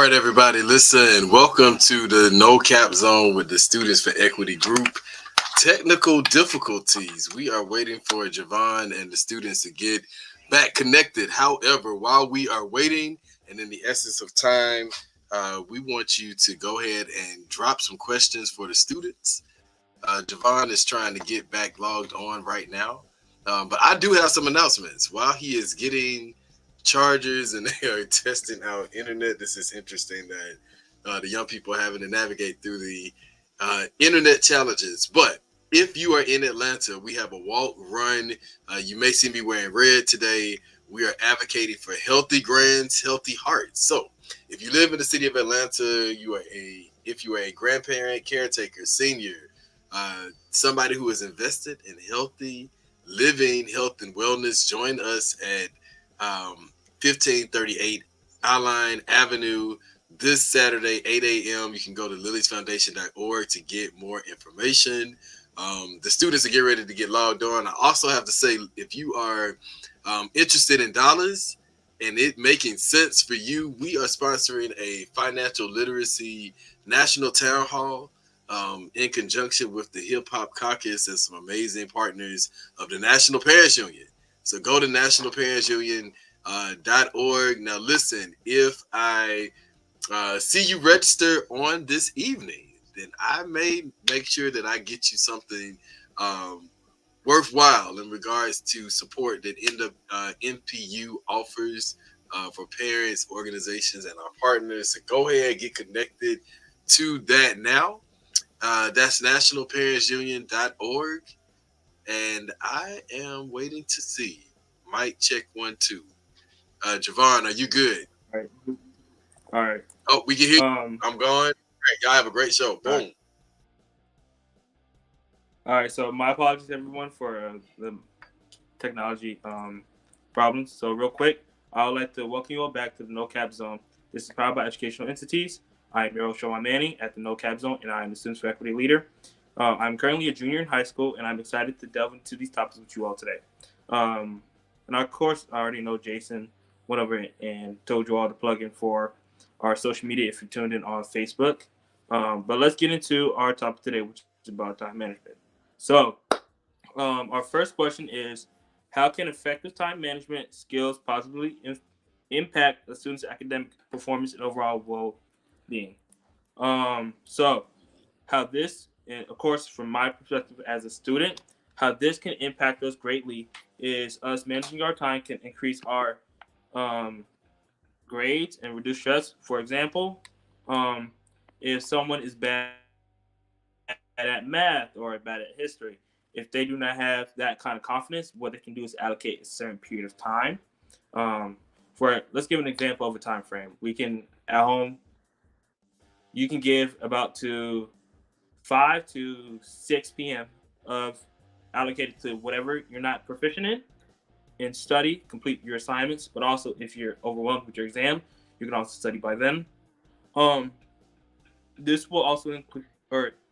right, everybody, listen. Welcome to the No Cap Zone with the Students for Equity Group. Technical difficulties. We are waiting for Jovan and the students to get back connected. However, while we are waiting, and in the essence of time, we want you to go ahead and drop some questions for the students. Jovan is trying to get back logged on right now. But I do have some announcements. While he is getting chargers and they are testing out internet, this is interesting that the young people are having to navigate through the internet challenges. But if you are in Atlanta, we have a walk run. You may see me wearing red today. We are advocating for healthy grands, healthy hearts. So if you live in the city of Atlanta, if you are a grandparent, caretaker, senior, somebody who is invested in healthy living, health, and wellness, join us at 1538 Alline Avenue this Saturday, 8 a.m. You can go to liliesfoundation.org to get more information. The students are getting ready to get logged on. I also have to say, if you are interested in dollars and it making sense for you, we are sponsoring a financial literacy national town hall in conjunction with the Hip Hop Caucus and some amazing partners of the National Parents Union. So go to nationalparentsunion.org. Now, listen, if I see you register on this evening, then I may make sure that I get you something worthwhile in regards to support that NPU offers for parents, organizations, and our partners. So go ahead and get connected to that now. That's nationalparentsunion.org. And I am waiting to see. Mic check 1 2. Jovan, are you good? All right. All right. Oh, we can hear you. Um. I'm going. Right, y'all have a great show. All right. Boom. All right. So my apologies, everyone, for the technology problems. So real quick, I would like to welcome you all back to the No Cap Zone. This is powered by educational entities. I am your Jovan at the No Cap Zone, and I am the Students for Equity leader. I'm currently a junior in high school, and I'm excited to delve into these topics with you all today. Um, and of course, I already know Jason went over and told you all to plug in for our social media if you're tuned in on Facebook. But let's get into our topic today, which is about time management. So, our first question is, how can effective time management skills positively impact a student's academic performance and overall well-being? So how this, and of course, from my perspective as a student, how this can impact us greatly is us managing our time can increase our um, grades and reduce stress. For example, um, if someone is bad at math or bad at history, if they do not have that kind of confidence, what they can do is allocate a certain period of time. For let's give an example of a time frame. We can at home you can give about to 5 to 6 p.m. of allocated to whatever you're not proficient in study, complete your assignments, but also if you're overwhelmed with your exam, you can also study by then. Um, this will also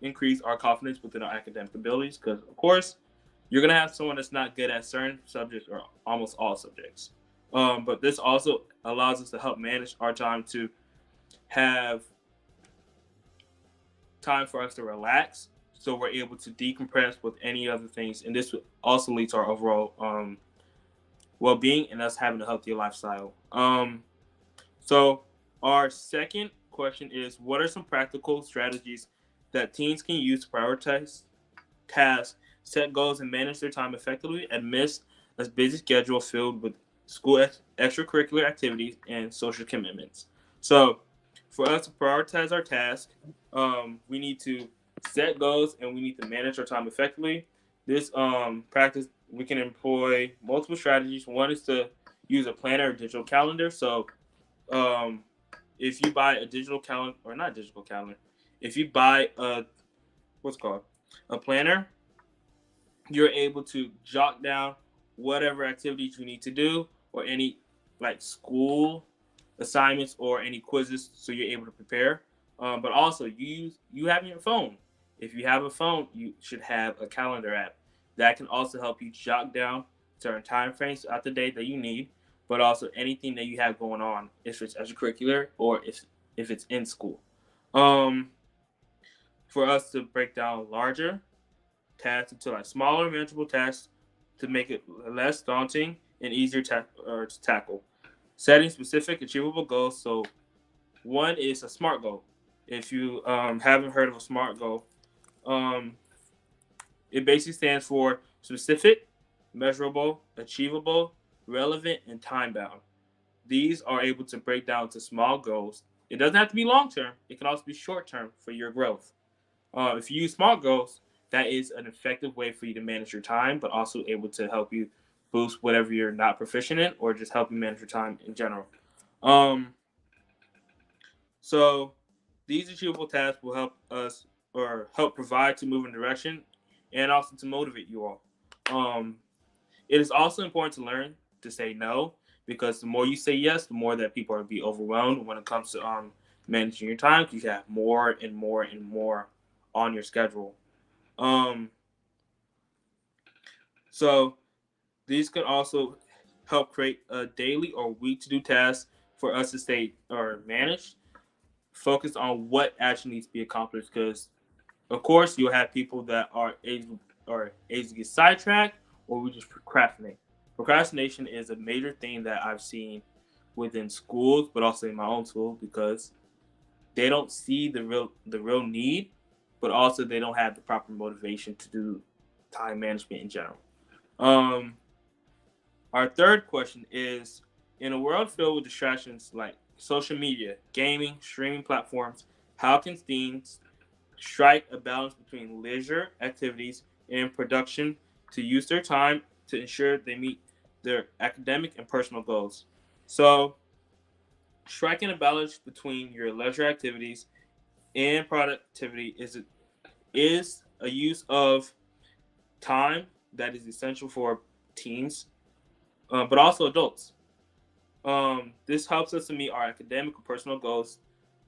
increase our confidence within our academic abilities because, of course, you're gonna have someone that's not good at certain subjects or almost all subjects. But this also allows us to help manage our time to have time for us to relax, so we're able to decompress with any other things, and this would also lead to our overall well-being and us having a healthier lifestyle. So our second question is, what are some practical strategies that teens can use to prioritize tasks, set goals, and manage their time effectively amidst a busy schedule filled with school extracurricular activities and social commitments? So for us to prioritize our tasks, we need to set goals and we need to manage our time effectively. This practice, we can employ multiple strategies. One is to use a planner or digital calendar. So um, if you buy a digital calendar, or not digital calendar, if you buy a what's called a planner, you're able to jot down whatever activities you need to do or any like school assignments or any quizzes, so you're able to prepare. But also, you have your phone. If you have a phone, you should have a calendar app that can also help you jot down certain time frames throughout the day that you need, but also anything that you have going on, if it's extracurricular or if if it's in school. Um, for us to break down larger tasks into like smaller, manageable tasks to make it less daunting and easier to tackle. Setting specific, achievable goals. So one is a SMART goal. If you haven't heard of a SMART goal, um, it basically stands for specific, measurable, achievable, relevant, and time bound. These are able to break down to small goals. It doesn't have to be long term, it can also be short term for your growth. If you use SMART goals, that is an effective way for you to manage your time, but also able to help you boost whatever you're not proficient in or just help you manage your time in general. Um, so these achievable tasks will help us or help provide to move in direction and also to motivate you all. Um, it is also important to learn to say no because the more you say yes, the more that people are be overwhelmed when it comes to managing your time. You can have more and more and more on your schedule. Um, so these can also help create a daily or week to do tasks for us to stay or manage, focus on what actually needs to be accomplished. Because of course you'll have people that are able to get sidetracked or we just procrastinate. Procrastination is a major thing that I've seen within schools, but also in my own school because they don't see the real need, but also they don't have the proper motivation to do time management in general. Um, our third question is: in a world filled with distractions like social media, gaming, streaming platforms, how can teens strike a balance between leisure activities and production to use their time to ensure they meet their academic and personal goals? So, striking a balance between your leisure activities and productivity is a use of time that is essential for teens, but also adults. This helps us to meet our academic and personal goals,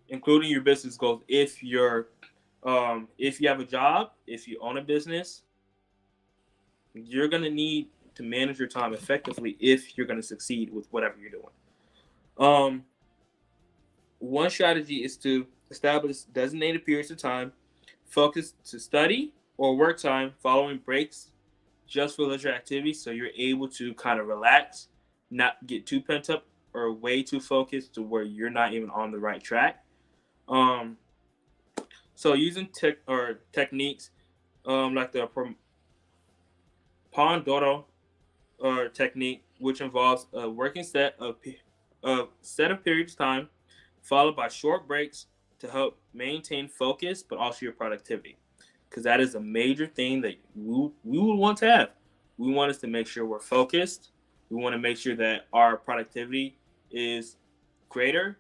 including your business goals. If you have a job, if you own a business, you're gonna need to manage your time effectively if you're gonna succeed with whatever you're doing. Um, One strategy is to establish designated periods of time, focus to study or work time following breaks just for leisure activities, so you're able to kind of relax, not get too pent up or way too focused to where you're not even on the right track. Um, so using techniques like the Pomodoro or technique, which involves a working set of periods of time, followed by short breaks to help maintain focus, but also your productivity, because that is a major thing that we would want to have. We want us to make sure we're focused. We want to make sure that our productivity is greater,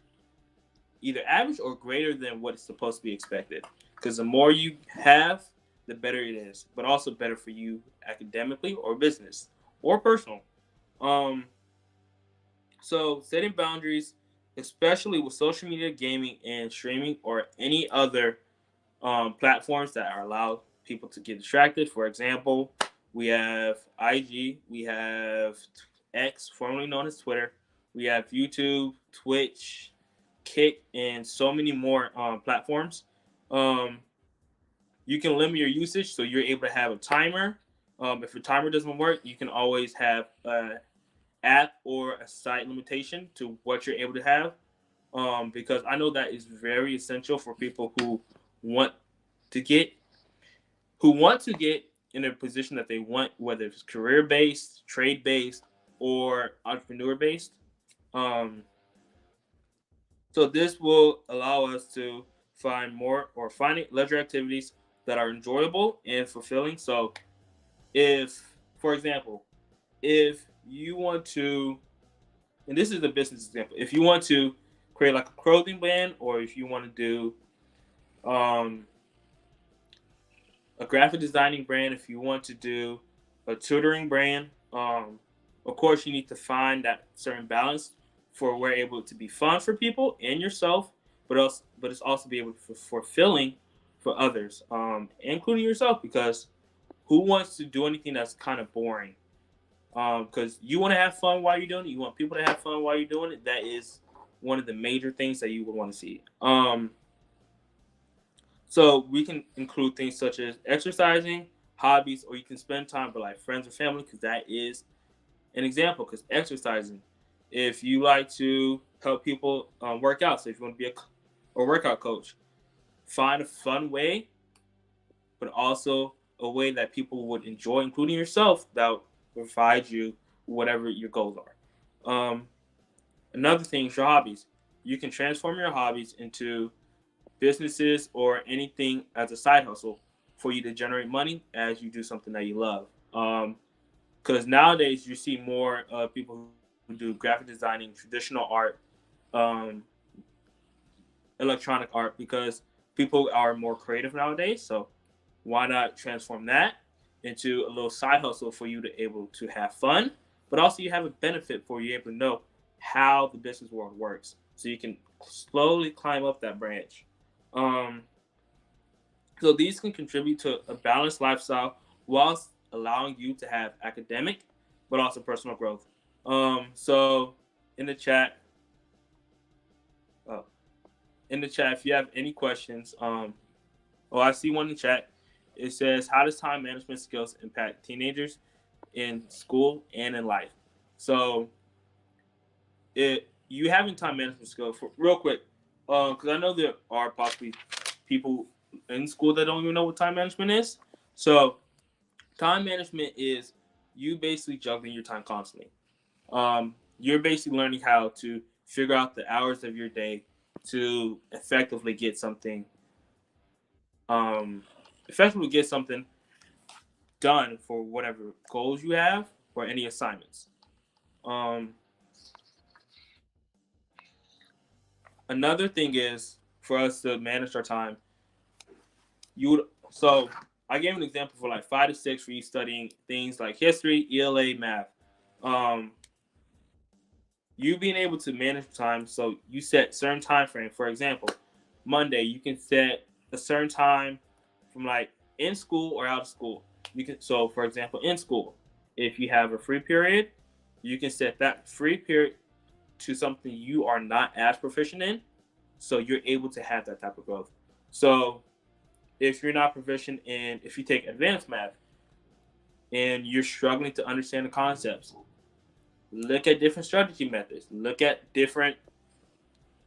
either average or greater than what is supposed to be expected. Because the more you have, the better it is, but also better for you academically or business or personal. Um, so setting boundaries, especially with social media, gaming, and streaming, or any other platforms that are allow people to get distracted. For example, we have IG, we have X, formerly known as Twitter, we have YouTube, Twitch, Kick, and so many more platforms. Um, you can limit your usage so you're able to have a timer. If your timer doesn't work, you can always have an app or a site limitation to what you're able to have. Because I know that is very essential for people want to get want to get in a position that they want, whether it's career based, trade based, or entrepreneur based. Um, so this will allow us to find leisure activities that are enjoyable and fulfilling. So if, for example, if you want to, and this is a business example, if you want to create like a clothing brand, or if you want to do um, a graphic designing brand, if you want to do a tutoring brand, of course you need to find that certain balance for where able to be fun for people and yourself, but it's also be able to be fulfilling for others, including yourself, because who wants to do anything that's kind of boring? Because you want to have fun while you're doing it. You want people to have fun while you're doing it. That is one of the major things that you would want to see. So we can include things such as exercising, hobbies, or you can spend time with like friends or family because that is an example. Because exercising, if you like to help people work out, so if you want to be a workout coach, find a fun way, but also a way that people would enjoy, including yourself, that will provide you whatever your goals are. Another thing is your hobbies. You can transform your hobbies into businesses or anything as a side hustle for you to generate money as you do something that you love. Because nowadays you see more people who do graphic designing, traditional art, um, electronic art, because people are more creative nowadays. So why not transform that into a little side hustle for you to able to have fun, but also you have a benefit for you able to know how the business world works, so you can slowly climb up that branch. Um, so these can contribute to a balanced lifestyle whilst allowing you to have academic, but also personal growth. So in the chat, uh, if you have any questions, oh, I see one in the chat. It says, "How does time management skills impact teenagers in school and in life?" So, it you having time management skills for real quick, because I know there are possibly people in school that don't even know what time management is. So, time management is you basically juggling your time constantly. You're basically learning how to figure out the hours of your day to um, effectively get something done for whatever goals you have or any assignments. Um, Another thing is for us to manage our time. You would so I gave an example for like 5 to 6 for you studying things like history, ELA, math. Um, you being able to manage time, so you set certain time frame. For example, Monday you can set a certain time from like in school or out of school. You can so for example in school, if you have a free period, you can set that free period to something you are not as proficient in, so you're able to have that type of growth. So if you're not proficient in, if you take advanced math and you're struggling to understand the concepts, look at different strategy methods, look at different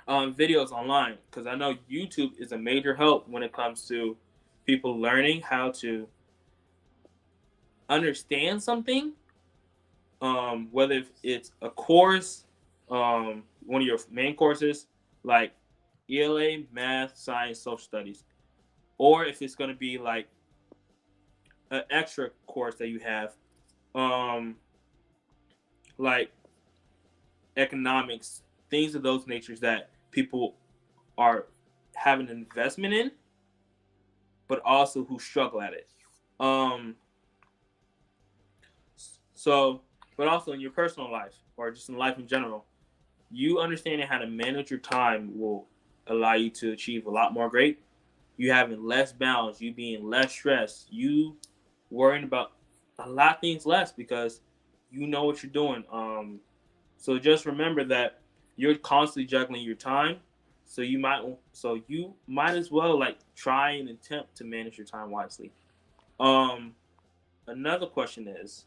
videos online, because I know YouTube is a major help when it comes to people learning how to understand something, whether it's a course, one of your main courses like ELA, math, science, social studies, or if it's going to be like an extra course that you have, um, like economics, things of those natures that people are having an investment in, but also who struggle at it. Um, so, but also in your personal life or just in life in general, you understanding how to manage your time will allow you to achieve a lot more great. You having less balance, you being less stressed, you worrying about a lot of things less because you know what you're doing. So just remember that you're constantly juggling your time. So you might as well like try and attempt to manage your time wisely. Um, Another question is,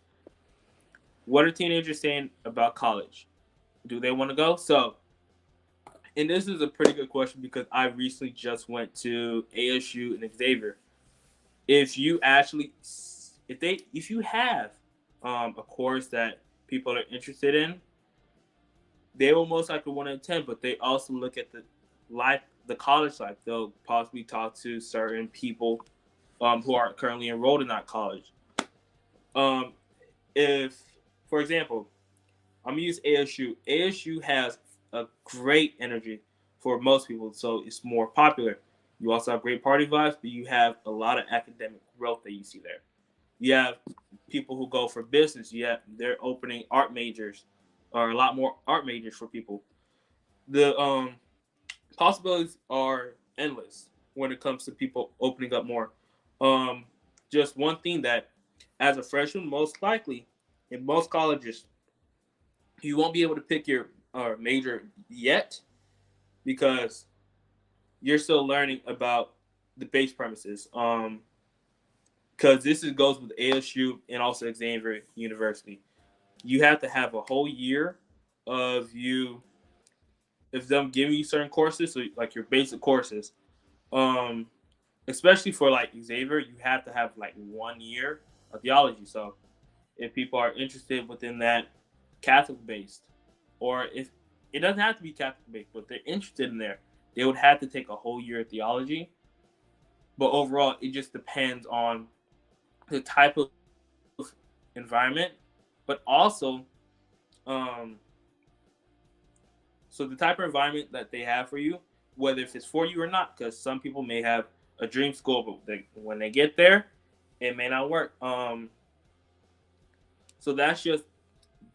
what are teenagers saying about college? Do they want to go? So, and this is a pretty good question because I recently just went to ASU and Xavier. If you actually, if you have a course that people are interested in, they will most likely want to attend, but they also look at the college life. They'll possibly talk to certain people who are currently enrolled in that college. Um, if, for example, I'm gonna use ASU. ASU has a great energy for most people, so it's more popular. You also have great party vibes, but you have a lot of academic growth that you see there. You have people who go for business. They're opening art majors, or a lot more art majors for people. The possibilities are endless when it comes to people opening up more. Um, just one thing that, as a freshman, most likely in most colleges, you won't be able to pick your major yet, because you're still learning about the base premises. Because goes with ASU and also Xavier University. You have to have a whole year of them giving you certain courses, so like your basic courses. Um, Especially for like Xavier, you have to have like 1 year of theology. So if people are interested within that Catholic based, or if it doesn't have to be Catholic based, but they're interested in there, they would have to take a whole year of theology. But overall, it just depends on the type of environment, but also, um, so the type of environment that they have for you, whether if it's for you or not, because some people may have a dream school, but when they get there, it may not work. So that's just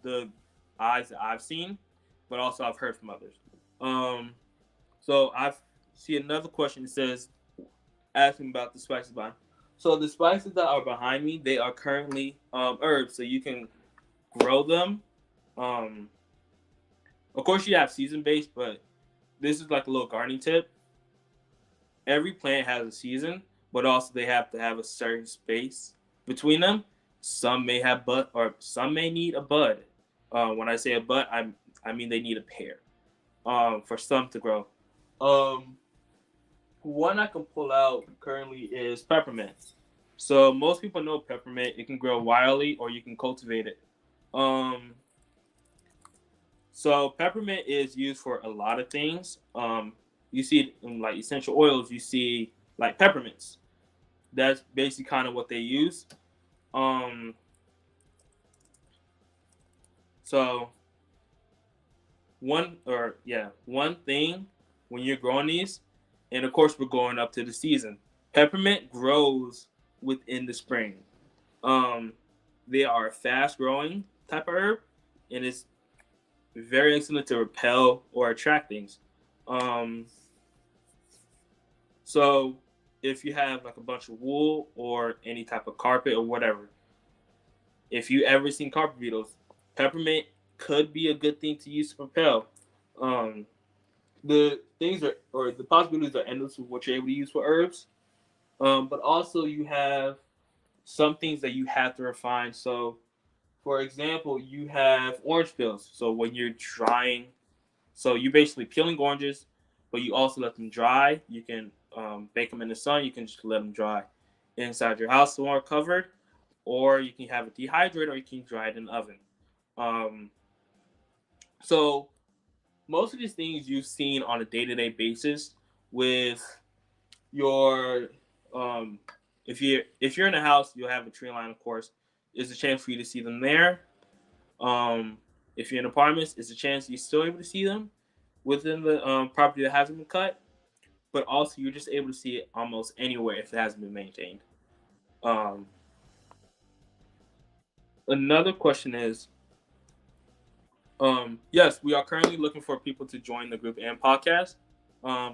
the eyes that I've seen, but also I've heard from others. Um, so I see another question that says, asking about the spices behind. So the spices that are behind me, they are currently herbs, so you can grow them. Um, of course, you have season based, but this is like a little gardening tip. Every plant has a season, but also they have to have a certain space between them. Some may have bud, or some may need a bud. When I say a bud, I mean they need a pair. For some to grow. Um, One I can pull out currently is peppermint. So most people know peppermint. It can grow wildly, or you can cultivate it. Um, so peppermint is used for a lot of things. You see it in like essential oils. You see like peppermints. That's basically kind of what they use. Um, so one thing when you're growing these, and of course we're going up to the season. Peppermint grows within the spring. Um, they are a fast growing type of herb, and it's very excellent to repel or attract things. Um, so if you have like a bunch of wool or any type of carpet or whatever, if you ever seen carpet beetles, peppermint could be a good thing to use to repel. Um, the things are, or the possibilities are endless with what you're able to use for herbs. But also you have some things that you have to refine. So, for example, you have orange peels. So when you're drying, so you're basically peeling oranges, but you also let them dry. You can bake them in the sun. You can just let them dry inside your house somewhere covered, or you can have it dehydrated, or you can dry it in the oven. Um, so most of these things you've seen on a day-to-day basis with your if you're in a house, you'll have a tree line, of course. There's a chance for you to see them there. If you're in apartments, it's a chance you're still able to see them within the property that hasn't been cut, but also you're just able to see it almost anywhere if it hasn't been maintained. Um, Another question is, yes, we are currently looking for people to join the group and podcast.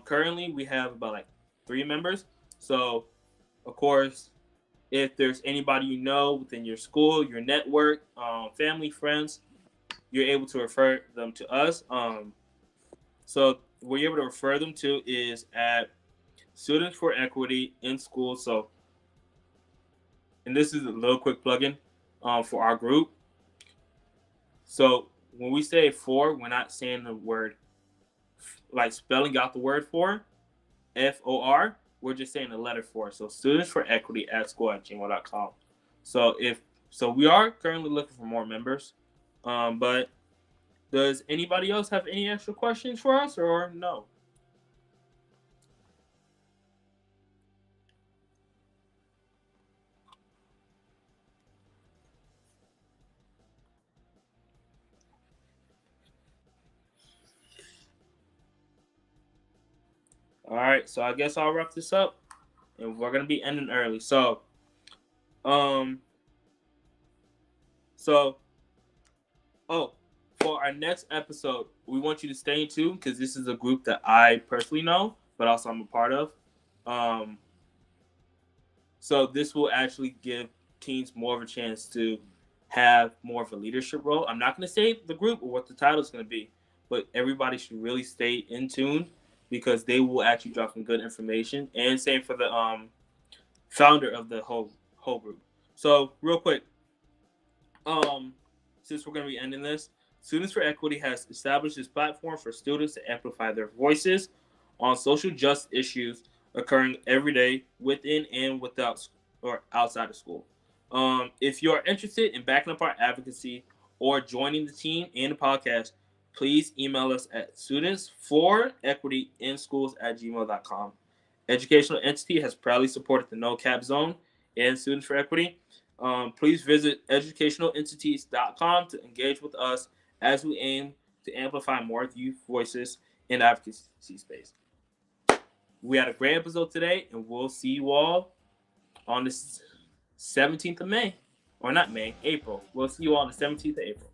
Currently, we have about like 3 members. So, of course, if there's anybody you know within your school, your network, family, friends, you're able to refer them to us. So where you're able to refer them to is at Students for Equity in School. So, and this is a little quick plugin for our group. So when we say for, we're not saying the word like spelling out the word for, FOR. We're just saying the letter for. So Students for Equity at school@gmail.com. So we are currently looking for more members. But does anybody else have any extra questions for us or no? All right, so I guess I'll wrap this up, and we're gonna be ending early. Um, so oh, for our next episode, we want you to stay tuned because this is a group that I personally know, but also I'm a part of. Um, so this will actually give teens more of a chance to have more of a leadership role. I'm not gonna say the group or what the title is gonna be, but everybody should really stay in tune because they will actually drop some good information. And same for the founder of the whole group. So real quick, since we're going to be ending this, Students for Equity has established this platform for students to amplify their voices on social justice issues occurring every day within and without or outside of school. If you are interested in backing up our advocacy or joining the team and the podcast, please email us at studentsforequityinschools@gmail.com. Educational Entity has proudly supported the No Cap Zone and Students for Equity. Please visit educationalentities.com to engage with us as we aim to amplify more youth voices in the advocacy space. We had a great episode today, and we'll see you all on the 17th of May. Or not May, April. We'll see you all on the 17th of April.